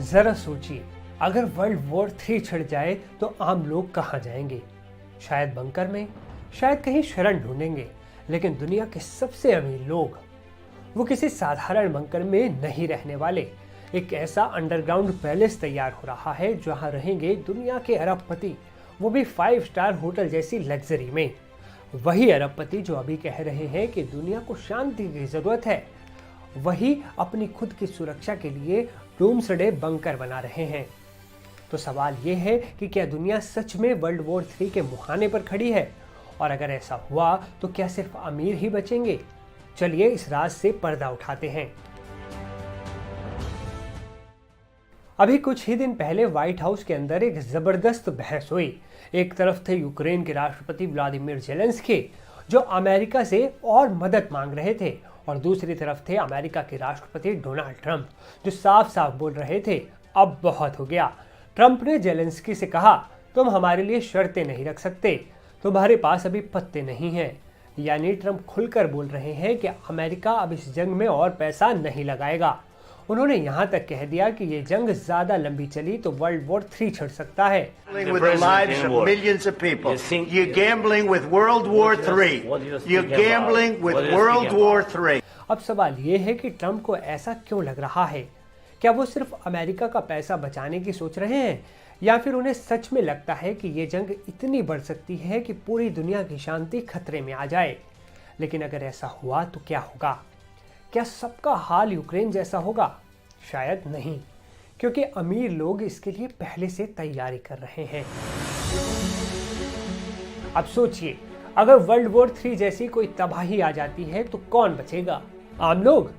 जरा सोचिए, अगर वर्ल्ड वॉर 3 छिड़ जाए तो आम लोग कहाँ जाएंगे? शायद बंकर में, शायद कहीं शरण ढूंढेंगे। लेकिन दुनिया के सबसे अमीर लोग वो किसी साधारण बंकर में नहीं रहने वाले। एक ऐसा अंडरग्राउंड पैलेस तैयार हो रहा है जहां रहेंगे दुनिया के अरबपति, वो भी 5 स्टार होटल जैसी लग्जरी में। वही अरबपति जो अभी कह रहे हैं कि दुनिया को शांति की जरूरत है, वही अपनी खुद की सुरक्षा के लिए डूम्सडे बंकर बना रहे हैं। तो सवाल ये है कि क्या दुनिया सच में वर्ल्ड वॉर 3 के मुहाने पर खड़ी है? और अगर ऐसा हुआ तो क्या सिर्फ अमीर ही बचेंगे? चलिए इस राज से पर्दा उठाते हैं। अभी कुछ ही दिन पहले व्हाइट हाउस के अंदर एक जबरदस्त बहस हुई। एक तरफ थे यूक्रेन के राष्ट्रपति व्लादिमीर जेलेंस्की, जो अमेरिका से और मदद मांग रहे थे, और दूसरी तरफ थे अमेरिका के राष्ट्रपति डोनाल्ड ट्रंप, जो साफ साफ बोल रहे थे अब बहुत हो गया। ट्रंप ने जेलेंस्की से कहा, तुम हमारे लिए शर्तें नहीं रख सकते, तुम्हारे पास अभी पत्ते नहीं हैं। यानी ट्रंप खुलकर बोल रहे हैं कि अमेरिका अब इस जंग में और पैसा नहीं लगाएगा। उन्होंने यहां तक कह दिया कि ये जंग ज्यादा लंबी चली तो वर्ल्ड वॉर 3 छिड़ सकता है। अब सवाल ये है कि ट्रंप को ऐसा क्यों लग रहा है? क्या वो सिर्फ अमेरिका का पैसा बचाने की सोच रहे हैं, या फिर उन्हें सच में लगता है कि ये जंग इतनी बढ़ सकती है कि पूरी दुनिया की शांति खतरे में आ जाए? लेकिन अगर ऐसा हुआ तो क्या होगा? क्या सबका हाल यूक्रेन जैसा होगा? शायद नहीं, क्योंकि अमीर लोग इसके लिए पहले से तैयारी कर रहे हैं। अब सोचिए, अगर वर्ल्ड वॉर 3 जैसी कोई तबाही आ जाती है तो कौन बचेगा? आम लोग?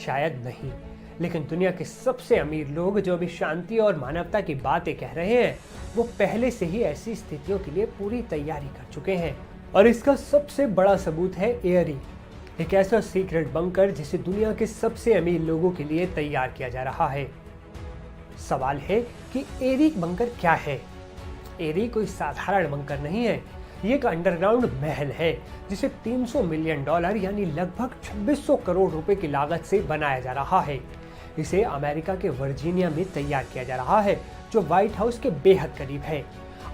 शायद नहीं। लेकिन दुनिया के सबसे अमीर लोग जो अभी शांति और मानवता की बातें कह रहे हैं, वो पहले से ही ऐसी स्थितियों के लिए पूरी तैयारी कर चुके हैं। और इसका सबसे बड़ा सबूत है एयरी, एक ऐसा सीक्रेट बंकर जिसे दुनिया के सबसे अमीर लोगों के लिए तैयार किया जा रहा है। सवाल है कि एरी बंकर क्या है? एरी कोई साधारण बंकर नहीं है, ये एक अंडरग्राउंड महल है जिसे $300 मिलियन यानी लगभग 2600 करोड़ रुपए की लागत से बनाया जा रहा है। इसे अमेरिका के वर्जीनिया में तैयार किया जा रहा है, जो व्हाइट हाउस के बेहद करीब है।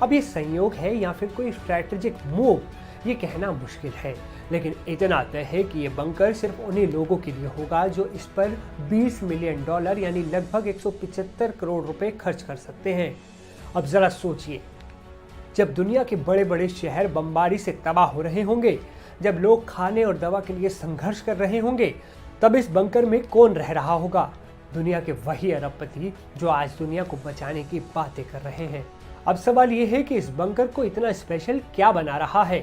अब ये संयोग है या फिर कोई स्ट्रैटेजिक मूव, ये कहना मुश्किल है, लेकिन इतना तय है कि ये बंकर सिर्फ उन्हीं लोगों के लिए होगा जो इस पर $20 मिलियन यानी लगभग 175 करोड़ रुपए खर्च कर सकते हैं। अब जरा सोचिए, जब दुनिया के बड़े बड़े शहर बमबारी से तबाह हो रहे होंगे, जब लोग खाने और दवा के लिए संघर्ष कर रहे होंगे, तब इस बंकर में कौन रह रहा होगा? दुनिया के वही अरबपति जो आज दुनिया को बचाने की बातें कर रहे हैं। अब सवाल ये है कि इस बंकर को इतना स्पेशल क्या बना रहा है?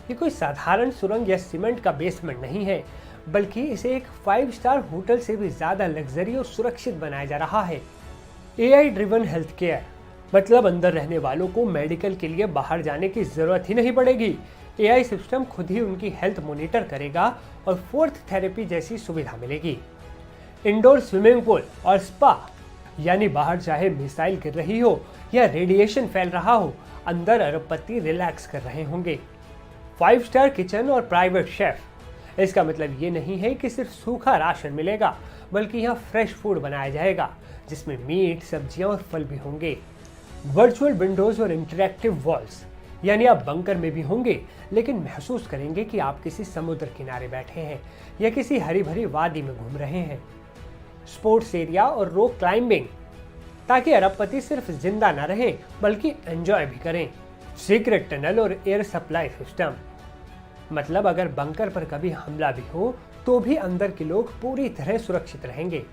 ये कोई साधारण सुरंग या सीमेंट का बेसमेंट नहीं है, बल्कि इसे एक 5 स्टार होटल से भी ज्यादा लग्जरी और सुरक्षित बनाया जा रहा है। AI ड्रिवन हेल्थ केयर, मतलब अंदर रहने वालों को मेडिकल के लिए बाहर जाने की जरूरत ही नहीं पड़ेगी। AI सिस्टम खुद ही उनकी हेल्थ मॉनिटर करेगा और फोर्थ थेरेपी जैसी सुविधा मिलेगी। इंडोर स्विमिंग पूल और स्पा, यानी बाहर चाहे मिसाइल गिर रही हो या रेडिएशन फैल रहा हो, अंदर अरबपति रिलैक्स कर रहे होंगे। 5 स्टार किचन और प्राइवेट शेफ। इसका मतलब ये नहीं है कि सिर्फ सूखा राशन मिलेगा, बल्कि यहाँ फ्रेश फूड बनाया जाएगा जिसमें मीट, सब्जियां और फल भी होंगे। वर्चुअल विंडोज और इंटरैक्टिव वॉल्स, यानी आप बंकर में भी होंगे लेकिन महसूस करेंगे कि आप किसी समुद्र किनारे बैठे हैं या किसी हरी भरी वादी में घूम रहे हैं। स्पोर्ट्स एरिया और रॉक क्लाइंबिंग, ताकि अरबपति सिर्फ जिंदा न रहे बल्कि एंजॉय भी करें। सीक्रेट टनल और एयर सप्लाई सिस्टम, मतलब अगर बंकर पर कभी हमला भी हो तो भी अंदर के लोग पूरी तरह सुरक्षित रहेंगे।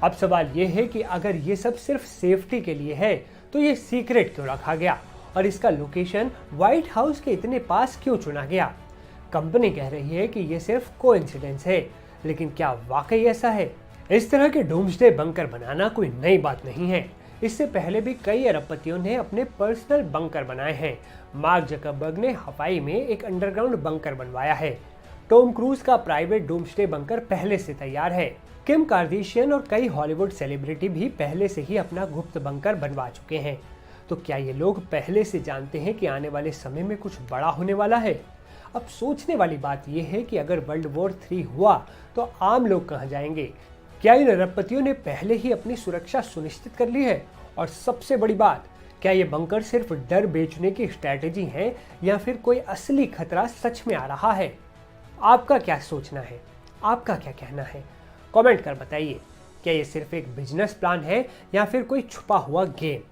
अब सवाल ये है कि अगर ये सब सिर्फ सेफ्टी के लिए है तो ये सीक्रेट क्यों रखा गया और इसका लोकेशन व्हाइट हाउस के इतने पास क्यों चुना गया? कंपनी कह रही है कि ये सिर्फ कोइंसिडेंस है, लेकिन क्या वाकई ऐसा है? इस तरह के डूम्सडे बंकर बनाना कोई नई बात नहीं है। इससे पहले भी कई अरबपतियों ने अपने पर्सनल बंकर बनाए हैं। मार्क जकरबर्ग ने हवाई में एक अंडरग्राउंड बंकर बनवाया है। टॉम क्रूज का प्राइवेट डूम्सडे बंकर पहले से तैयार है। किम कार्दाशियन और कई हॉलीवुड सेलिब्रिटी भी पहले से ही अपना गुप्त बंकर बनवा चुके हैं। तो क्या ये लोग पहले से जानते हैं कि आने वाले समय में कुछ बड़ा होने वाला है? अब सोचने वाली बात यह है कि अगर वर्ल्ड वॉर 3 हुआ तो आम लोग कहां जाएंगे? क्या इन अरबपतियों ने पहले ही अपनी सुरक्षा सुनिश्चित कर ली है? और सबसे बड़ी बात, क्या ये बंकर सिर्फ डर बेचने की स्ट्रैटेजी है या फिर कोई असली खतरा सच में आ रहा है? आपका क्या सोचना है? आपका क्या कहना है? कमेंट कर बताइए। क्या ये सिर्फ एक बिजनेस प्लान है या फिर कोई छुपा हुआ गेम?